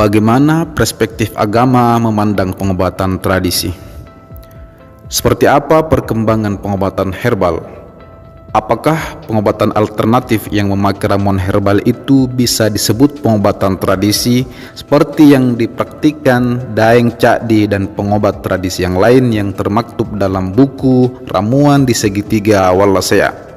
Bagaimana perspektif agama memandang pengobatan tradisi? Seperti apa perkembangan pengobatan herbal? Apakah pengobatan alternatif yang memakai ramuan herbal itu bisa disebut pengobatan tradisi seperti yang dipraktikkan Daeng Cakdi dan pengobat tradisi yang lain yang termaktub dalam buku Ramuan di Segitiga Wallacea?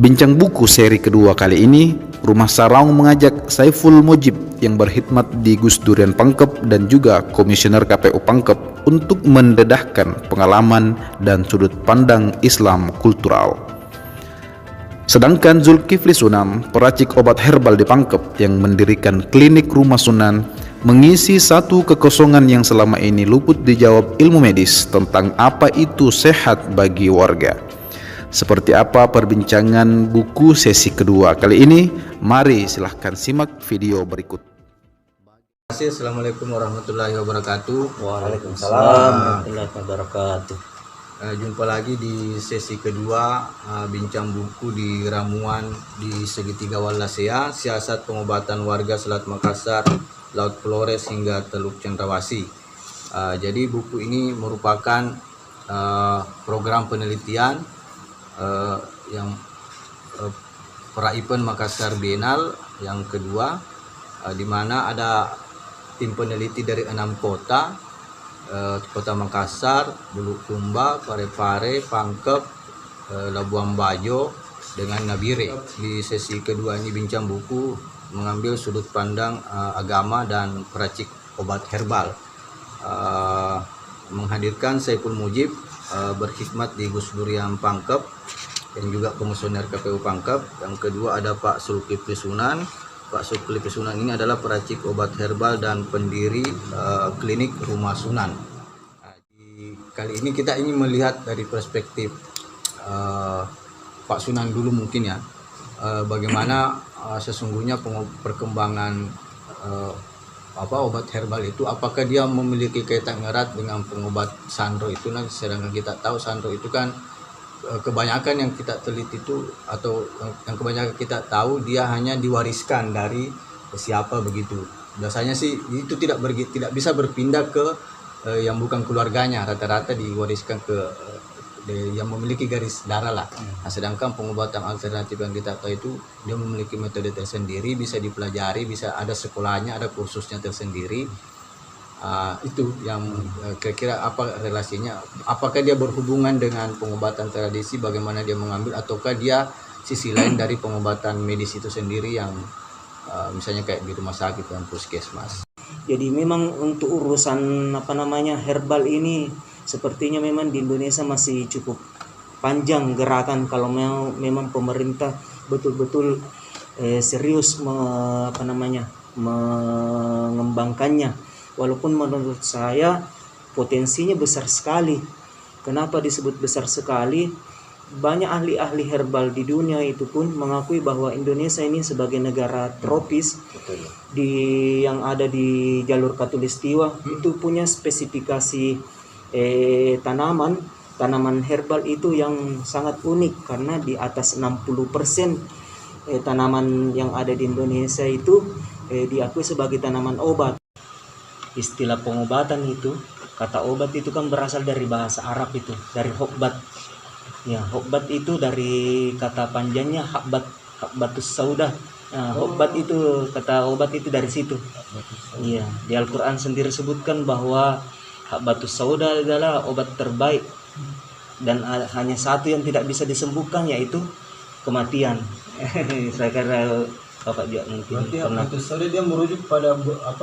Bincang buku seri kedua kali ini, Rumah Sarang mengajak Saiful Mujib yang berkhidmat di Gus Durian Pangkep dan juga Komisioner KPU Pangkep untuk mendedahkan pengalaman dan sudut pandang Islam kultural. Sedangkan Zulkifli Sunam, peracik obat herbal di Pangkep yang mendirikan klinik Rumah Sunan, mengisi satu kekosongan yang selama ini luput dijawab ilmu medis tentang apa itu sehat bagi warga. Seperti apa perbincangan buku sesi kedua kali ini? Mari silahkan simak video berikut. Assalamualaikum warahmatullahi wabarakatuh. Waalaikumsalam warahmatullahi wabarakatuh. Jumpa lagi di sesi kedua bincang buku di Ramuan di Segitiga Wallacea, Siasat Pengobatan Warga Selat Makassar, Laut Flores hingga Teluk Cendrawasih. Jadi buku ini merupakan program penelitian yang Pra-Event Makassar Bienal yang kedua, di mana ada tim peneliti dari 6 kota, Kota Makassar, Bulukumba, Parepare, Pangkep, Labuan Bajo dengan Nabire. Di sesi kedua ini bincang buku mengambil sudut pandang agama dan peracik obat herbal. Menghadirkan Saiful Mujib, berkhidmat di Gus Durian Pangkep dan juga Komisioner KPU Pangkep. Yang kedua ada Pak Zulkifli Sunan. Pak Zulkifli Sunan ini adalah peracik obat herbal dan pendiri klinik Rumah Sunan. Kali ini kita ingin melihat dari perspektif Pak Sunan dulu mungkin ya, bagaimana sesungguhnya perkembangan obat herbal itu, apakah dia memiliki kaitan erat dengan pengobat Sandro itu. Nah, sedangkan kita tahu Sandro itu kan kebanyakan yang kita teliti itu, atau yang kebanyakan kita tahu, dia hanya diwariskan dari siapa begitu. Biasanya sih itu tidak bisa berpindah ke yang bukan keluarganya, rata-rata diwariskan ke yang memiliki garis darah lah. Nah, sedangkan pengobatan alternatif yang kita tahu itu dia memiliki metode tersendiri, bisa dipelajari, bisa ada sekolahnya, ada kursusnya tersendiri. Itu yang kira-kira apa relasinya, apakah dia berhubungan dengan pengobatan tradisi, bagaimana dia mengambil, ataukah dia sisi lain dari pengobatan medis itu sendiri yang misalnya kayak di rumah sakit dan puskesmas. Jadi memang untuk urusan herbal ini sepertinya memang di Indonesia masih cukup panjang gerakan kalau memang pemerintah betul-betul serius mengembangkannya. Walaupun menurut saya potensinya besar sekali. Kenapa disebut besar sekali? Banyak ahli-ahli herbal di dunia itu pun mengakui bahwa Indonesia ini sebagai negara tropis yang ada di jalur Katulistiwa itu punya spesifikasi tanaman herbal itu yang sangat unik, karena di atas 60% tanaman yang ada di Indonesia itu diakui sebagai tanaman obat. Istilah pengobatan itu, kata obat itu kan berasal dari bahasa Arab itu, dari hokbat. Ya, hokbat itu dari kata panjangnya habbatus sauda. Nah, hokbat itu, kata obat itu dari situ. Iya, di Al-Qur'an sendiri sebutkan bahwa habbatus sauda adalah obat terbaik, dan hanya satu yang tidak bisa disembuhkan, yaitu kematian. Saya kira Bapak juga mungkin pernah. Habbatus sauda dia merujuk pada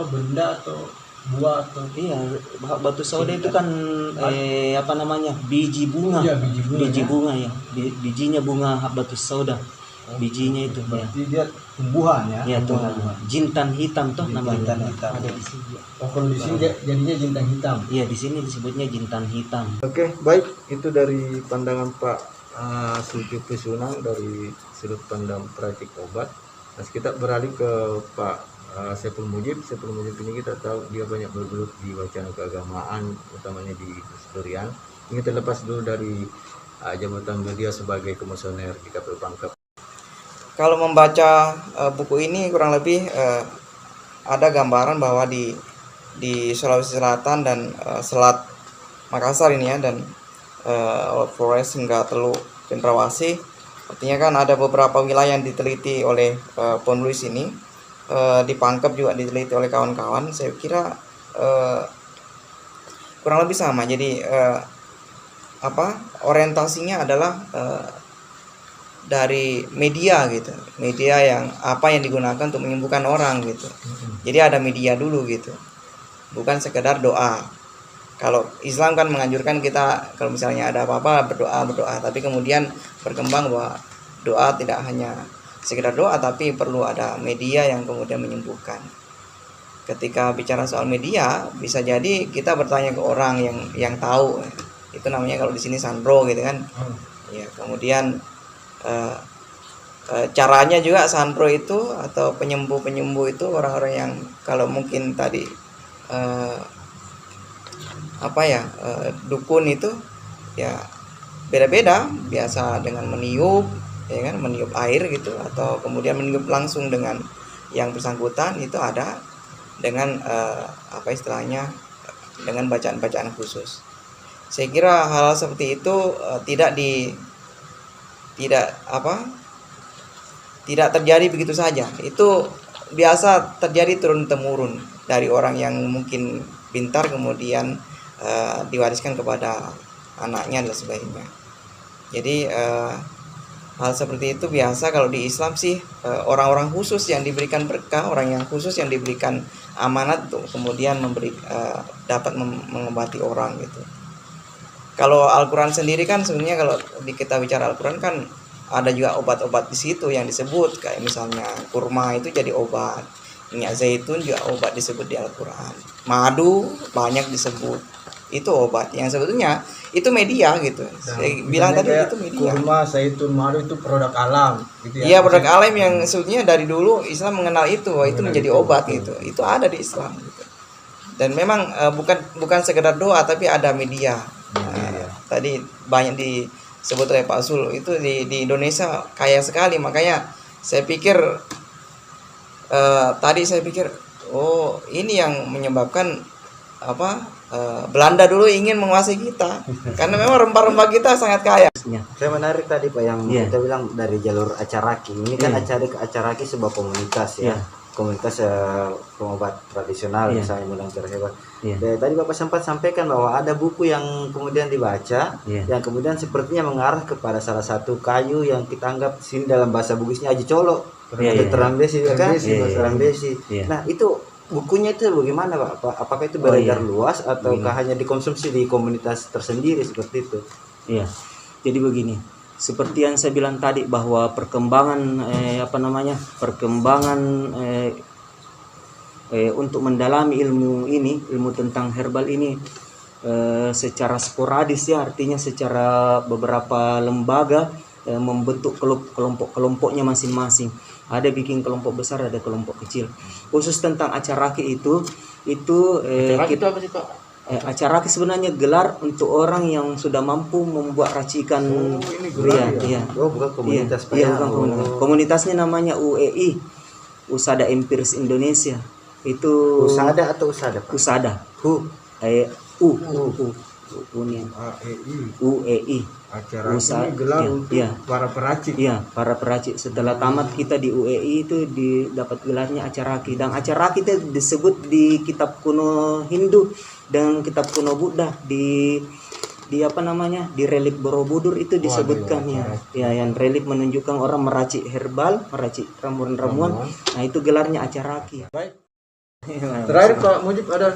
benda atau buah atau? Iya, batu sauda itu kan biji bunga. Ya, biji bunga ya. Bijinya bunga habatus sauda. Bijinya itu berarti dia tumbuhan ya. Iya, tumbuhan. Jintan hitam toh namanya. Jintan hitam. Ada di sini. Oh, kalau di sini jadinya jintan hitam. Iya, di sini disebutnya jintan hitam. Oke, baik, itu dari pandangan Pak Zulkifli Sunan dari sudut pandang peracik obat. Nah, kita beralih ke Pak Saiful Mujib. Saiful Mujib ini kita tahu dia banyak bergelut di wacana keagamaan, utamanya di Durian. Ini terlepas dulu dari jabatan beliau sebagai komisioner di KPU Pangkep. Kalau membaca buku ini kurang lebih ada gambaran bahwa di Sulawesi Selatan dan Selat Makassar ini ya, dan Flores hingga Teluk Cendrawasih, artinya kan ada beberapa wilayah yang diteliti oleh penulis ini, di Pangkep juga diteliti oleh kawan-kawan. Saya kira kurang lebih sama. Jadi orientasinya adalah dari media gitu, media yang digunakan untuk menyembuhkan orang gitu. Jadi ada media dulu gitu, bukan sekedar doa. Kalau Islam kan menganjurkan kita kalau misalnya ada apa-apa berdoa, tapi kemudian berkembang bahwa doa tidak hanya sekedar doa, tapi perlu ada media yang kemudian menyembuhkan. Ketika bicara soal media, bisa jadi kita bertanya ke orang yang tahu, itu namanya kalau di sini sandro gitu kan. Ya, kemudian caranya juga sandro itu atau penyembuh itu orang-orang yang kalau mungkin tadi dukun itu ya beda-beda, biasa dengan meniup ya kan, meniup air gitu, atau kemudian meniup langsung dengan yang bersangkutan, itu ada dengan dengan bacaan-bacaan khusus. Saya kira hal seperti itu tidak terjadi begitu saja. Itu biasa terjadi turun temurun dari orang yang mungkin pintar, kemudian diwariskan kepada anaknya dan sebagainya. Jadi hal seperti itu biasa kalau di Islam sih, orang-orang khusus yang diberikan berkah, orang yang khusus yang diberikan amanat untuk kemudian dapat mengobati orang gitu. Kalau Al-Quran sendiri kan sebenarnya kalau kita bicara Al-Quran kan ada juga obat-obat di situ yang disebut, kayak misalnya kurma itu jadi obat, minyak zaitun juga obat disebut di Al-Quran, madu banyak disebut, itu obat yang sebetulnya itu media gitu. Saya bilang tadi itu media. Kurma, zaitun, madu itu produk alam gitu ya. Iya, produk alam yang sebetulnya dari dulu Islam mengenal itu, itu menjadi obat gitu. Itu ada di Islam gitu. Dan memang bukan sekedar doa, tapi ada media. Tadi banyak disebut oleh Pak Sul, itu di Indonesia kaya sekali. Makanya saya pikir oh ini yang menyebabkan Belanda dulu ingin menguasai kita, karena memang rempah-rempah kita sangat kaya. Saya menarik tadi Pak yang kita bilang dari jalur Acaraki. Ini kan Acaraki sebuah komunitas ya. Komunitas pengobat tradisional misalnya Mulang Terhebat. Tadi Bapak sempat sampaikan bahwa ada buku yang kemudian dibaca yang kemudian sepertinya mengarah kepada salah satu kayu yang kita anggap sini dalam bahasa Bugisnya Aji Colo, Terang Besi kan? Terang Besi. Nah, itu bukunya itu bagaimana Pak? Apakah itu beredar luas ataukah hanya dikonsumsi di komunitas tersendiri seperti itu? Iya. Jadi begini, seperti yang saya bilang tadi bahwa perkembangan untuk mendalami ilmu tentang herbal ini secara sporadis ya, artinya secara beberapa lembaga membentuk kelompok-kelompoknya masing-masing. Ada bikin kelompok besar, ada kelompok kecil. Khusus tentang Acaraki itu kita apa sih Pak? Acaraki sebenarnya gelar untuk orang yang sudah mampu membuat racikan. Bukan komunitas Pak. Bukan komunitas. Komunitasnya namanya UEI, Usada Empiris Indonesia. Itu Usada atau Usada Pak? Usada. UEI. Acara ini gelar untuk para peracik. Iya, para peracik. Setelah tamat kita di UEI itu dapat gelarnya Acaraki. Dan Acaraki itu disebut di kitab kuno Hindu dan kitab kuno Buddha di relief Borobudur itu disebutkan yang relief menunjukkan orang meracik herbal, meracik ramuan-ramuan. Nah, itu gelarnya Acaraki. Baik. Terakhir Pak Mujib, ada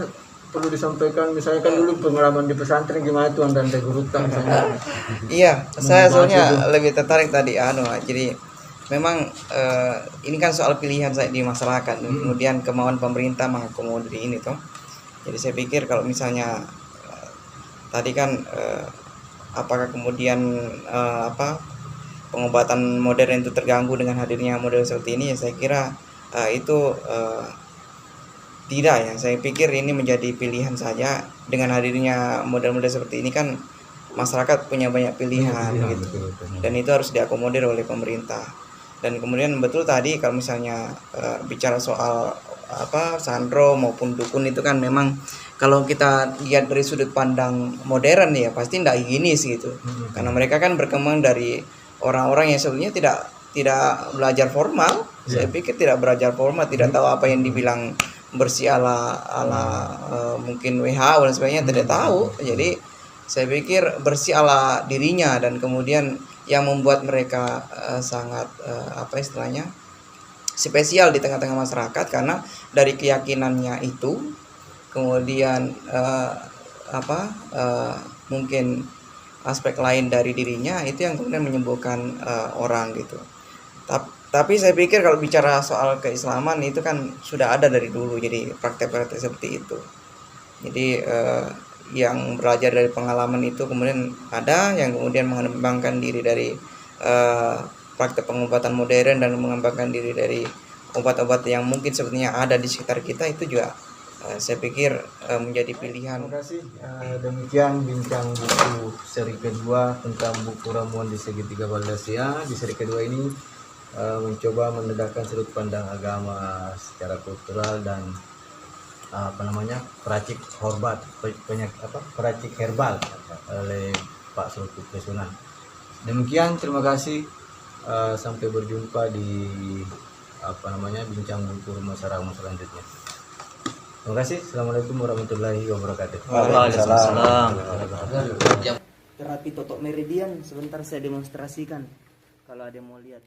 perlu disampaikan misalnya kan dulu pengalaman di pesantren gimana tuh dan guru misalnya. Iya, saya soalnya lebih tertarik tadi jadi memang ini kan soal pilihan saya di masyarakat, kemudian kemauan pemerintah mengakomodir ini toh. Jadi saya pikir kalau misalnya tadi kan apakah kemudian pengobatan modern itu terganggu dengan hadirnya model seperti ini, ya saya kira itu tidak ya. Saya pikir ini menjadi pilihan saja. Dengan hadirnya model-model seperti ini kan masyarakat punya banyak pilihan gitu. Dan itu harus diakomodir oleh pemerintah. Dan kemudian betul tadi kalau misalnya bicara soal santro maupun dukun itu kan memang kalau kita lihat dari sudut pandang modern ya pasti tidak higienis gitu. Karena mereka kan berkembang dari orang-orang yang sebetulnya tidak belajar formal. Saya pikir tidak belajar formal, tidak tahu apa yang dibilang bersih ala mungkin WHO dan sebagainya, tidak tahu. Jadi saya pikir bersih ala dirinya, dan kemudian yang membuat mereka sangat istilahnya spesial di tengah-tengah masyarakat karena dari keyakinannya itu, kemudian mungkin aspek lain dari dirinya itu yang kemudian menyembuhkan orang gitu. Tapi saya pikir kalau bicara soal keislaman itu kan sudah ada dari dulu, jadi praktek-praktek seperti itu. Jadi yang belajar dari pengalaman itu kemudian ada yang kemudian mengembangkan diri dari praktek pengobatan modern dan mengembangkan diri dari obat-obat yang mungkin sebetulnya ada di sekitar kita, itu juga saya pikir menjadi pilihan. Terima kasih. Demikian bincang buku seri kedua tentang buku ramuan di segitiga Baldasia. Di seri kedua ini mencoba mendedahkan sudut pandang agama secara kultural dan peracik peracik herbal oleh Pak Zulkifli Sunan. Demikian, terima kasih. Sampai berjumpa di bincang buku rumah sarang selanjutnya. Terima kasih. Assalamualaikum warahmatullahi wabarakatuh. Waalaikumsalam. Terapi totok meridian sebentar saya demonstrasikan kalau ada yang mau lihat.